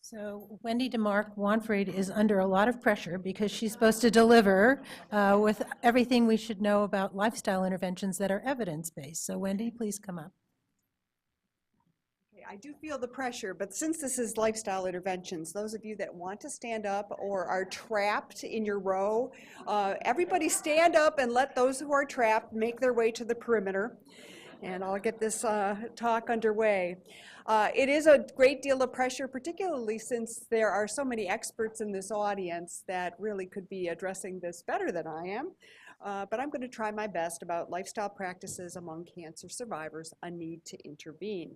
So Wendy Demark-Wahnefried is under a lot of pressure because she's supposed to deliver with everything we should know about lifestyle interventions that are evidence-based. So Wendy, please come up. Okay, I do feel the pressure, but since this is lifestyle interventions, those of you that want to stand up or are trapped in your row, everybody stand up and let those who are trapped make their way to the perimeter. And I'll get this talk underway. It is a great deal of pressure, particularly since there are so many experts in this audience that really could be addressing this better than I am. But I'm going to try my best about lifestyle practices among cancer survivors, a need to intervene.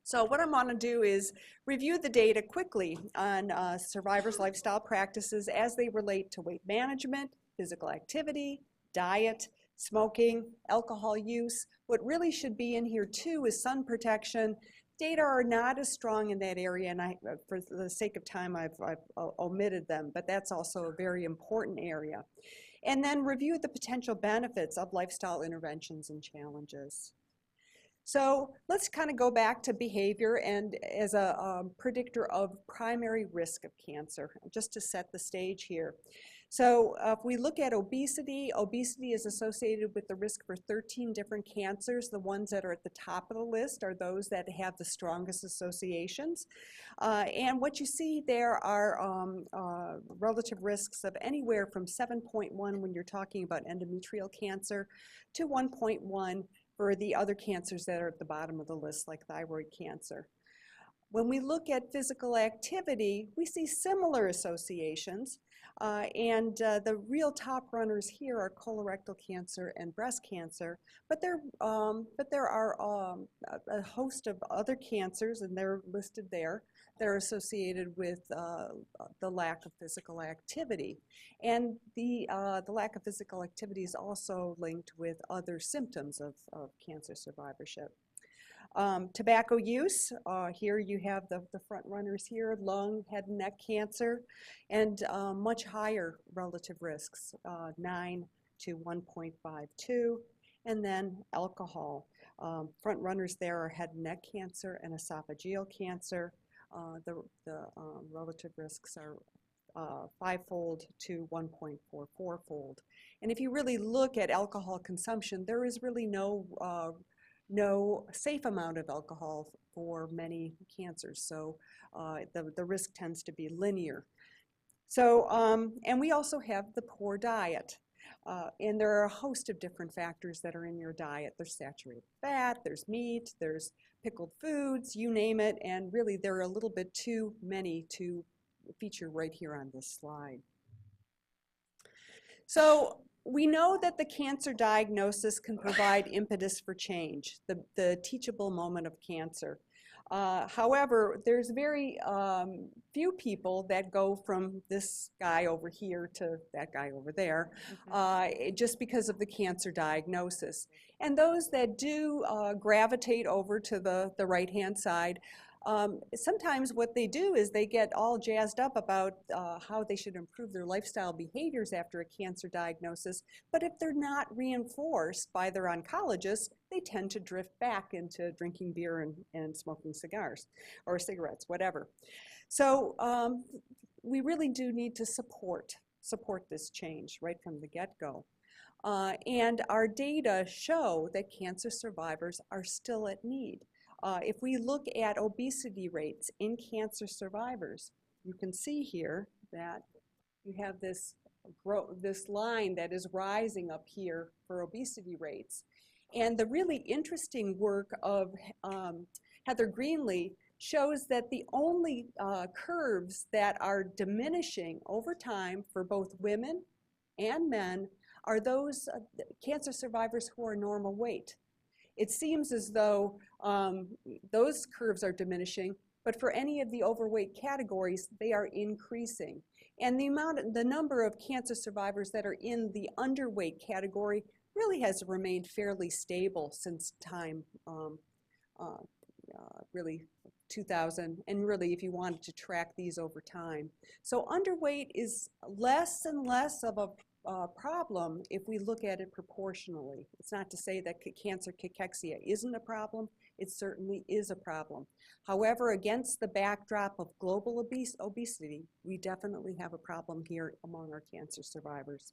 So what I'm going to do is review the data quickly on survivors' lifestyle practices as they relate to weight management, physical activity, diet, smoking, alcohol use. What really should be in here too is sun protection. Data are not as strong in that area, and for the sake of time, I've omitted them, but that's also a very important area. And then review the potential benefits of lifestyle interventions and challenges. So let's kind of go back to behavior and as a predictor of primary risk of cancer, just to set the stage here. So if we look at obesity, obesity is associated with the risk for 13 different cancers. The ones that are at the top of the list are those that have the strongest associations. And what you see there are relative risks of anywhere from 7.1 when you're talking about endometrial cancer to 1.1 for the other cancers that are at the bottom of the list, like thyroid cancer. When we look at physical activity, we see similar associations, and the real top runners here are colorectal cancer and breast cancer, but there are a host of other cancers, and they're listed there, that are associated with the lack of physical activity. And the lack of physical activity is also linked with other symptoms of cancer survivorship. Tobacco use, here you have the front runners here, lung, head and neck cancer, and much higher relative risks, 9 to 1.52, and then alcohol. Front runners there are head and neck cancer and esophageal cancer. The relative risks are 5-fold to 1.44-fold. And if you really look at alcohol consumption, there is really no safe amount of alcohol for many cancers, so the risk tends to be linear. So, and we also have the poor diet. And there are a host of different factors that are in your diet. There's saturated fat, there's meat, there's pickled foods, you name it, and really there are a little bit too many to feature right here on this slide. So we know that the cancer diagnosis can provide impetus for change, the teachable moment of cancer. However, there's very few people that go from this guy over here to that guy over there, just because of the cancer diagnosis. And those that do gravitate over to the right-hand side, sometimes what they do is they get all jazzed up about how they should improve their lifestyle behaviors after a cancer diagnosis, but if they're not reinforced by their oncologist, they tend to drift back into drinking beer and smoking cigars or cigarettes, whatever. So we really do need to support this change right from the get-go. And our data show that cancer survivors are still at need. If we look at obesity rates in cancer survivors, you can see here that you have this line that is rising up here for obesity rates. And the really interesting work of Heather Greenlee shows that the only curves that are diminishing over time for both women and men are those cancer survivors who are normal weight. It seems as though those curves are diminishing, but for any of the overweight categories, they are increasing. And the number of cancer survivors that are in the underweight category really has remained fairly stable since time, really 2000, and really if you wanted to track these over time. So underweight is less and less of a problem if we look at it proportionally. It's not to say that cancer cachexia isn't a problem. It certainly is a problem. However, against the backdrop of global obesity, we definitely have a problem here among our cancer survivors.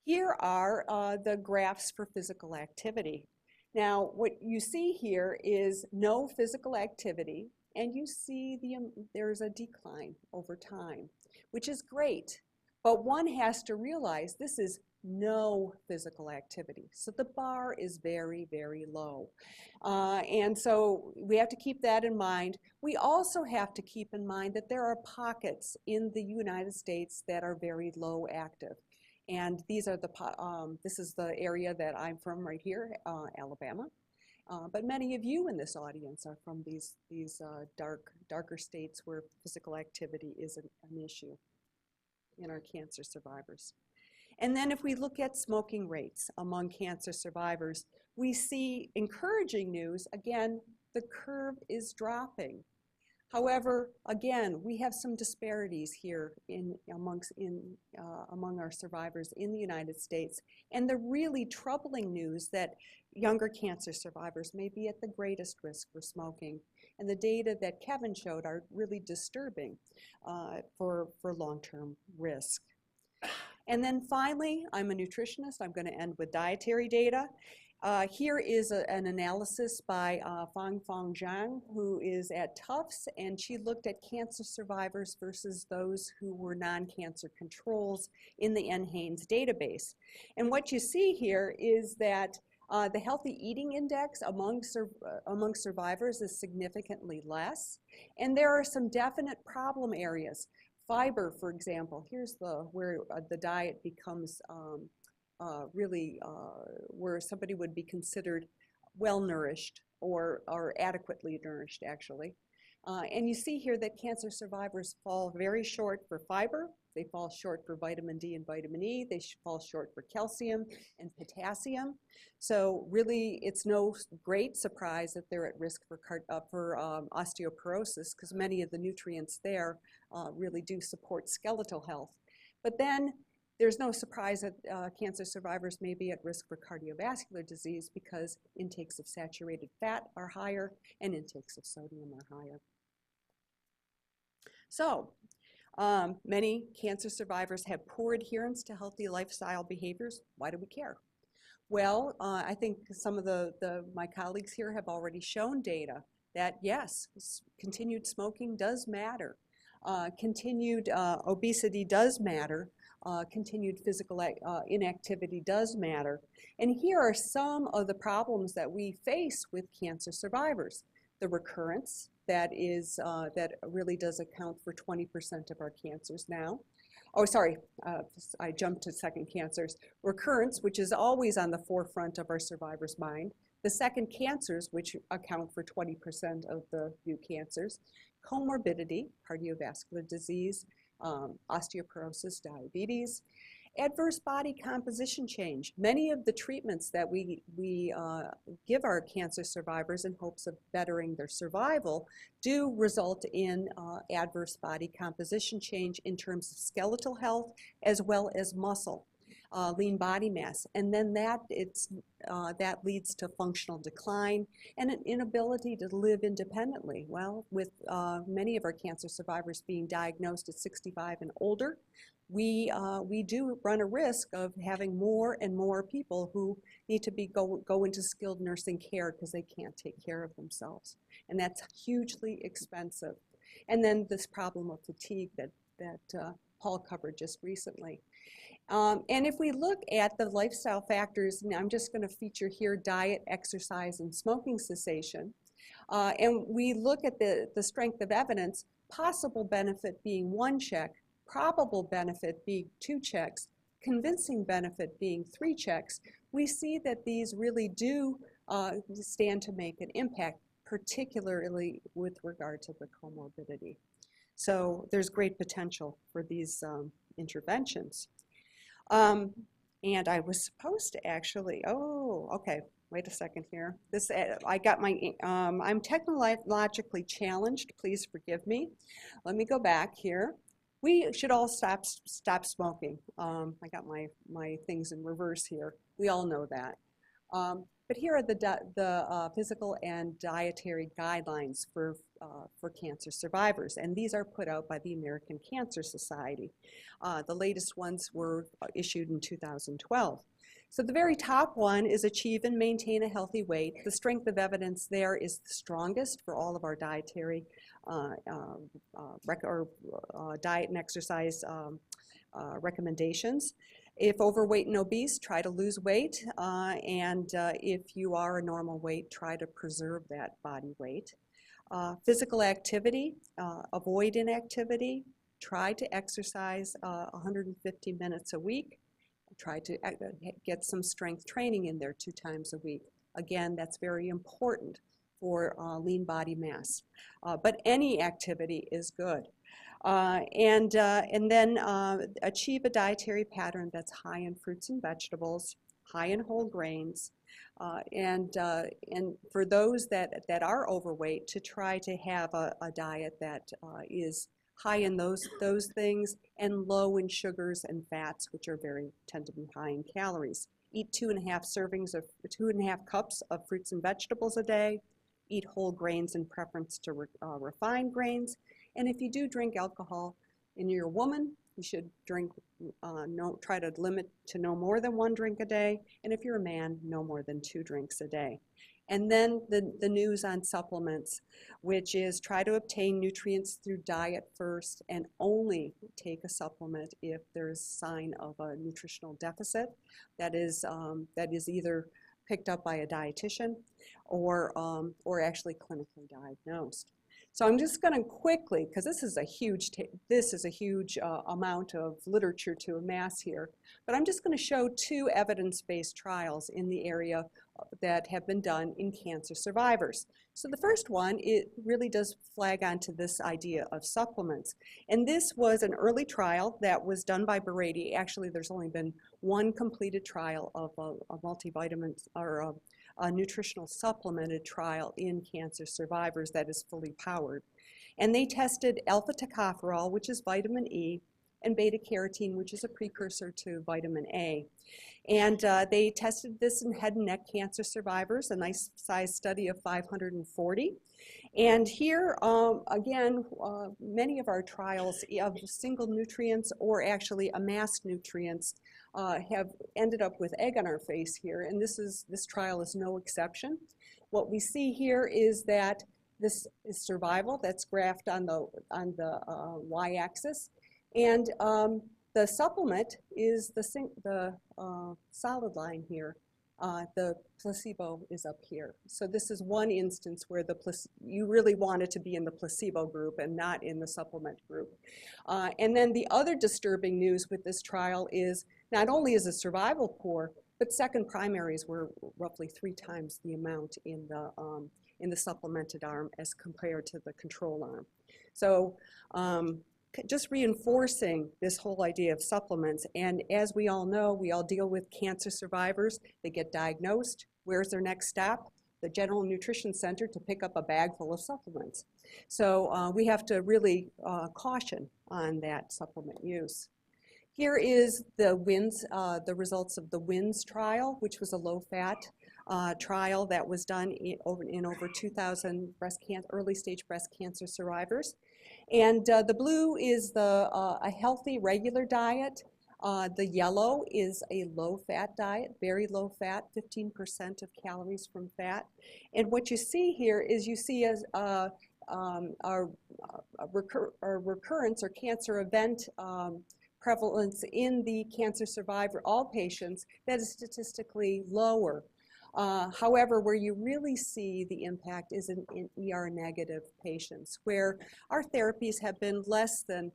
Here are the graphs for physical activity. Now, what you see here is no physical activity, and you see there's a decline over time, which is great. But one has to realize this is no physical activity. So the bar is very, very low. And so we have to keep that in mind. We also have to keep in mind that there are pockets in the United States that are very low active. And these are this is the area that I'm from right here, Alabama. But many of you in this audience are from these darker states where physical activity is an issue in our cancer survivors. And then if we look at smoking rates among cancer survivors, we see encouraging news. Again, the curve is dropping. However, again, we have some disparities here among our survivors in the United States. And the really troubling news that younger cancer survivors may be at the greatest risk for smoking. And the data that Kevin showed are really disturbing for long-term risk. And then finally, I'm a nutritionist. I'm going to end with dietary data. Here is an analysis by Fang Zhang, who is at Tufts, and she looked at cancer survivors versus those who were non-cancer controls in the NHANES database. And what you see here is that the healthy eating index among survivors is significantly less, and there are some definite problem areas. Fiber, for example, here's where the diet becomes really where somebody would be considered well-nourished or adequately nourished, actually. And you see here that cancer survivors fall very short for fiber. They fall short for vitamin D and vitamin E. They fall short for calcium and potassium. So really, it's no great surprise that they're at risk for osteoporosis, because many of the nutrients there really do support skeletal health. But then there's no surprise that cancer survivors may be at risk for cardiovascular disease because intakes of saturated fat are higher and intakes of sodium are higher. So, many cancer survivors have poor adherence to healthy lifestyle behaviors. Why do we care? Well, I think some of my colleagues here have already shown data that yes, continued smoking does matter. Continued obesity does matter. Continued physical inactivity does matter. And here are some of the problems that we face with cancer survivors. The recurrence, that really does account for 20% of our cancers now. Oh, sorry, I jumped to second cancers. Recurrence, which is always on the forefront of our survivors' mind. The second cancers, which account for 20% of the new cancers. Comorbidity, cardiovascular disease, osteoporosis, diabetes, adverse body composition change. Many of the treatments that we give our cancer survivors in hopes of bettering their survival do result in adverse body composition change in terms of skeletal health as well as muscle, lean body mass. And then that leads to functional decline and an inability to live independently. Well, with many of our cancer survivors being diagnosed at 65 and older, we do run a risk of having more and more people who need to go into skilled nursing care because they can't take care of themselves. And that's hugely expensive. And then this problem of fatigue that Paul covered just recently. And if we look at the lifestyle factors, and I'm just going to feature here diet, exercise, and smoking cessation, and we look at the strength of evidence, possible benefit being 1 check, probable benefit being 2 checks, convincing benefit being 3 checks, we see that these really do stand to make an impact, particularly with regard to the comorbidity. So there's great potential for these interventions. And I was supposed to actually, okay, wait a second here. I got my, I'm technologically challenged, please forgive me. Let me go back here. We should all stop smoking. I got my things in reverse here. We all know that. But here are the physical and dietary guidelines for cancer survivors, and these are put out by the American Cancer Society. The latest ones were issued in 2012. So the very top one is achieve and maintain a healthy weight. The strength of evidence there is the strongest for all of our dietary diet and exercise recommendations. If overweight and obese, try to lose weight, and if you are a normal weight, try to preserve that body weight. Physical activity, avoid inactivity, try to exercise 150 minutes a week. Try to get some strength training in there 2 times a week. Again, that's very important for lean body mass. But any activity is good. And then achieve a dietary pattern that's high in fruits and vegetables, high in whole grains, and for those that are overweight, to try to have a diet that is high in those things and low in sugars and fats, which are tend to be high in calories. Eat 2.5 cups of fruits and vegetables a day. Eat whole grains in preference to refined grains. And if you do drink alcohol and you're a woman, you should drink, try to limit to no more than 1 drink a day. And if you're a man, no more than 2 drinks a day. And then the news on supplements, which is try to obtain nutrients through diet first and only take a supplement if there's sign of a nutritional deficit that is either picked up by a dietitian or actually clinically diagnosed. So I'm just going to quickly, because this is a huge amount of literature to amass here, but I'm just going to show 2 evidence-based trials in the area that have been done in cancer survivors. So the first one, it really does flag onto this idea of supplements. And this was an early trial that was done by Brady. Actually, there's only been 1 completed trial of a multivitamin or a nutritional supplemented trial in cancer survivors that is fully powered. And they tested alpha-tocopherol, which is vitamin E, and beta-carotene, which is a precursor to vitamin A. And they tested this in head and neck cancer survivors, a nice size study of 540. And here, again, many of our trials of single nutrients or actually amassed nutrients have ended up with egg on our face here, and this trial is no exception. What we see here is that this is survival, that's graphed on the y-axis, and the supplement is the solid line here. The placebo is up here. So this is one instance where you really wanted to be in the placebo group and not in the supplement group. And then the other disturbing news with this trial is not only is the survival poor, but second primaries were roughly 3 times the amount in the supplemented arm as compared to the control arm. So just reinforcing this whole idea of supplements. And as we all know, we all deal with cancer survivors. They get diagnosed. Where's their next stop? The General Nutrition Center to pick up a bag full of supplements. So we have to really caution on that supplement use. Here is the results of the WINS trial, which was a low-fat trial that was done in over 2,000 early-stage breast cancer survivors. And the blue is a healthy, regular diet. The yellow is a low-fat diet, very low-fat, 15% of calories from fat. And what you see here is you see as a recurrence or cancer event prevalence in the cancer survivor, all patients, that is statistically lower. However, where you really see the impact is in ER-negative patients, where our therapies have been less than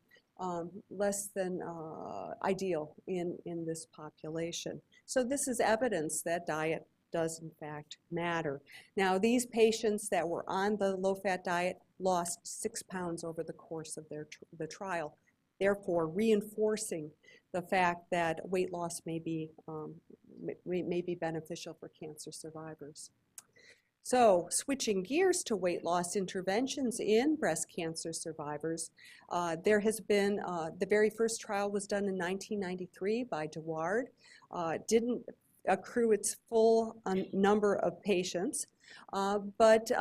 ideal in this population. So this is evidence that diet does in fact matter. Now, these patients that were on the low-fat diet lost 6 pounds over the course of the trial, therefore reinforcing the fact that weight loss may be beneficial for cancer survivors. So switching gears to weight loss interventions in breast cancer survivors, there has been, the very first trial was done in 1993 by Deward. Didn't accrue its full number of patients, but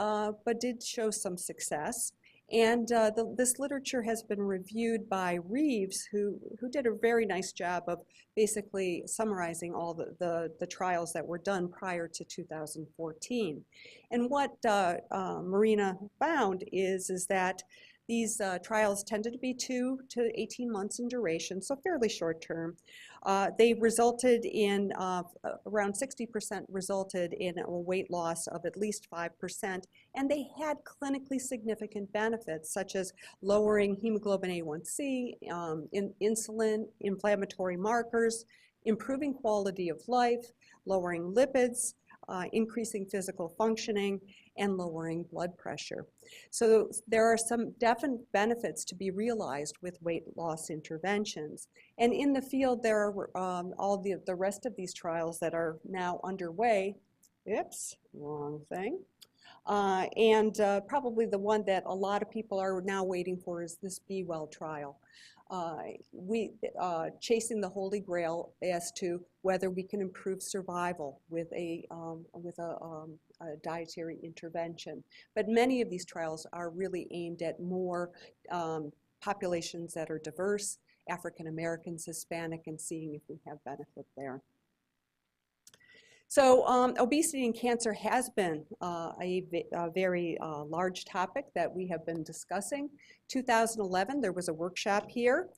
did show some success. And this literature has been reviewed by Reeves, who did a very nice job of basically summarizing all the trials that were done prior to 2014. And what Marina found is that these trials tended to be 2 to 18 months in duration, so fairly short term. They resulted in, around 60% resulted in a weight loss of at least 5%, and they had clinically significant benefits such as lowering hemoglobin A1C, insulin, inflammatory markers, improving quality of life, lowering lipids, increasing physical functioning, and lowering blood pressure. So there are some definite benefits to be realized with weight loss interventions. And in the field, there are all the rest of these trials that are now underway. Oops, wrong thing. Probably the one that a lot of people are now waiting for is this Be Well trial. Chasing the Holy Grail as to whether we can improve survival with a dietary intervention. But many of these trials are really aimed at more populations that are diverse, African Americans, Hispanic, and seeing if we have benefit there. So obesity and cancer has been a very large topic that we have been discussing. 2011, there was a workshop here,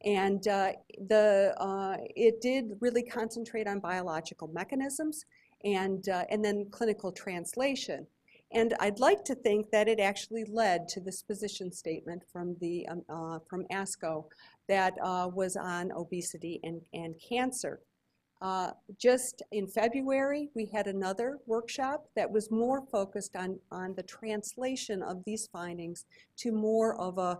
and it did really concentrate on biological mechanisms and then clinical translation. And I'd like to think that it actually led to this position statement from ASCO that was on obesity and cancer. Just in February, we had another workshop that was more focused on the translation of these findings to more of a,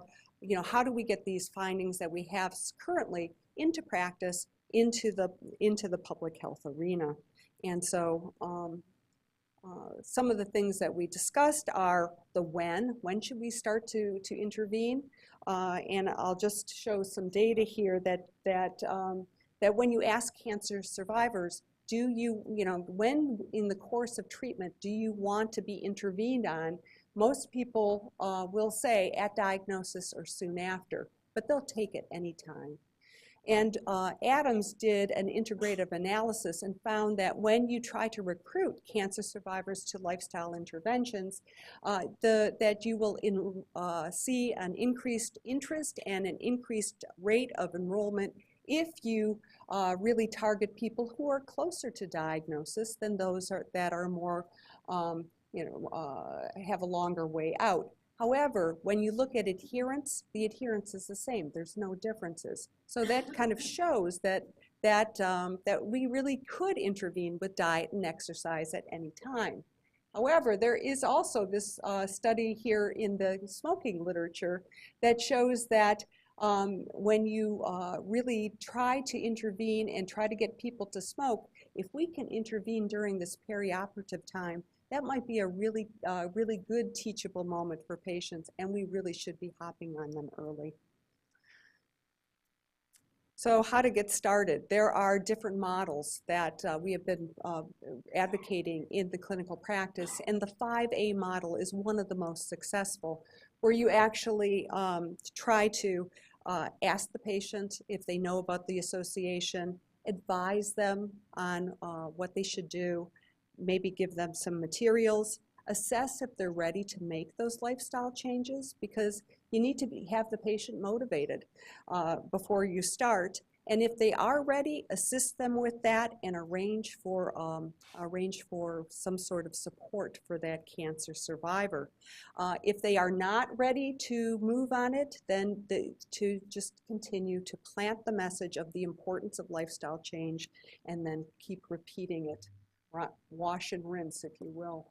how do we get these findings that we have currently into practice, into the public health arena. And so some of the things that we discussed are the when should we start to intervene? And I'll just show some data here that when you ask cancer survivors, when in the course of treatment do you want to be intervened on, most people will say at diagnosis or soon after, but they'll take it any time. And Adams did an integrative analysis and found that when you try to recruit cancer survivors to lifestyle interventions, that you will see an increased interest and an increased rate of enrollment if you really target people who are closer to diagnosis than those that are more, have a longer way out. However, when you look at adherence, the adherence is the same. There's no differences. So that kind of shows that we really could intervene with diet and exercise at any time. However, there is also this study here in the smoking literature that shows that when you really try to intervene and try to get people to smoke, if we can intervene during this perioperative time, that might be a really good teachable moment for patients, and we really should be hopping on them early. So how to get started? There are different models that we have been advocating in the clinical practice, and the 5A model is one of the most successful, where you actually try to ask the patient if they know about the association, advise them on what they should do, maybe give them some materials, assess if they're ready to make those lifestyle changes, because you need to have the patient motivated before you start. And if they are ready, assist them with that and arrange for some sort of support for that cancer survivor. If they are not ready to move on it, then to just continue to plant the message of the importance of lifestyle change and then keep repeating it. Wash and rinse, if you will.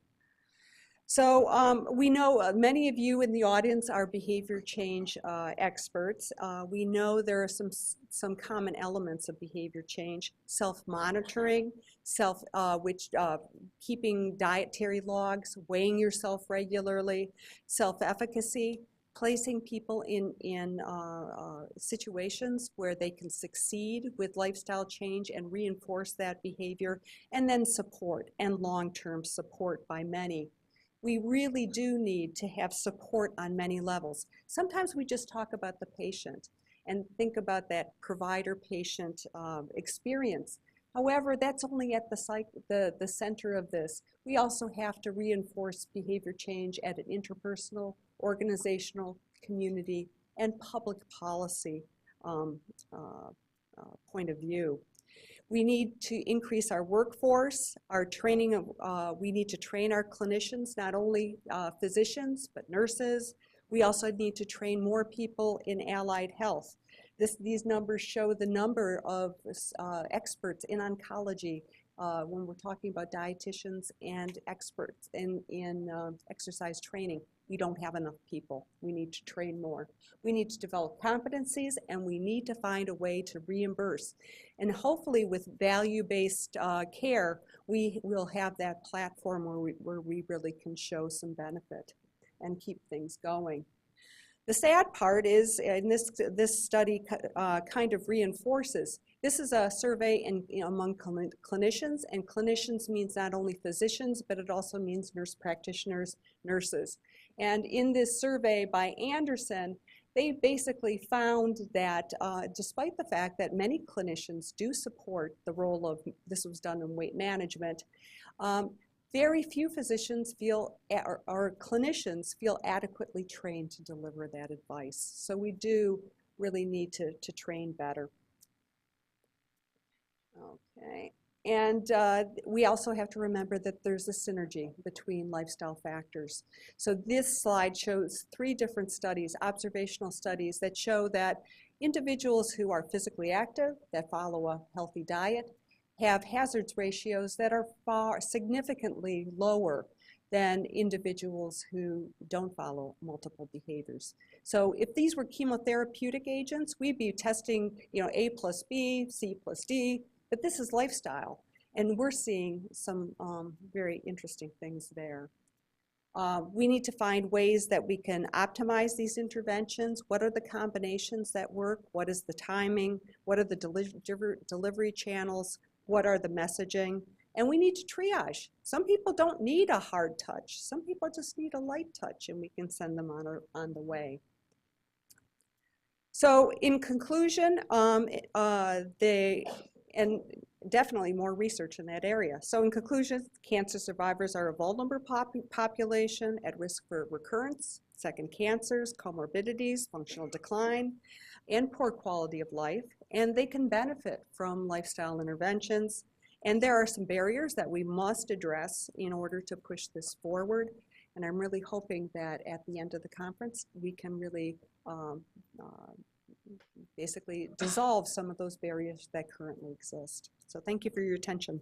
So we know many of you in the audience are behavior change experts. We know there are some common elements of behavior change: self-monitoring, keeping dietary logs, weighing yourself regularly, self-efficacy, placing people in situations where they can succeed with lifestyle change and reinforce that behavior, and then support and long-term support by many. We really do need to have support on many levels. Sometimes we just talk about the patient and think about that provider-patient experience. However, that's only at the center of this. We also have to reinforce behavior change at an interpersonal, organizational, community, and public policy point of view. We need to increase our workforce, our training of, we need to train our clinicians, not only physicians, but nurses. We also need to train more people in allied health. These numbers show the number of experts in oncology when we're talking about dietitians and experts in exercise training. We don't have enough people. We need to train more. We need to develop competencies, and we need to find a way to reimburse. And hopefully with value-based care, we will have that platform where we really can show some benefit and keep things going. The sad part is, and this study kind of reinforces, this is a survey among clinicians, and clinicians means not only physicians, but it also means nurse practitioners, nurses. And in this survey by Anderson, they basically found that despite the fact that many clinicians do support the role of, this was done in weight management, very few physicians feel, or clinicians feel adequately trained to deliver that advice. So we do really need to train better. Okay, and we also have to remember that there's a synergy between lifestyle factors. So this slide shows 3 different studies, observational studies, that show that individuals who are physically active, that follow a healthy diet, have hazards ratios that are significantly lower than individuals who don't follow multiple behaviors. So if these were chemotherapeutic agents, we'd be testing, A plus B, C plus D, but this is lifestyle, and we're seeing some very interesting things there. We need to find ways that we can optimize these interventions. What are the combinations that work? What is the timing? What are the delivery channels? What are the messaging? And we need to triage. Some people don't need a hard touch. Some people just need a light touch, and we can send them on the way. So in conclusion, and definitely more research in that area. So in conclusion, cancer survivors are a vulnerable population at risk for recurrence, second cancers, comorbidities, functional decline, and poor quality of life, and they can benefit from lifestyle interventions. And there are some barriers that we must address in order to push this forward. And I'm really hoping that at the end of the conference, we can really basically dissolve some of those barriers that currently exist. So thank you for your attention.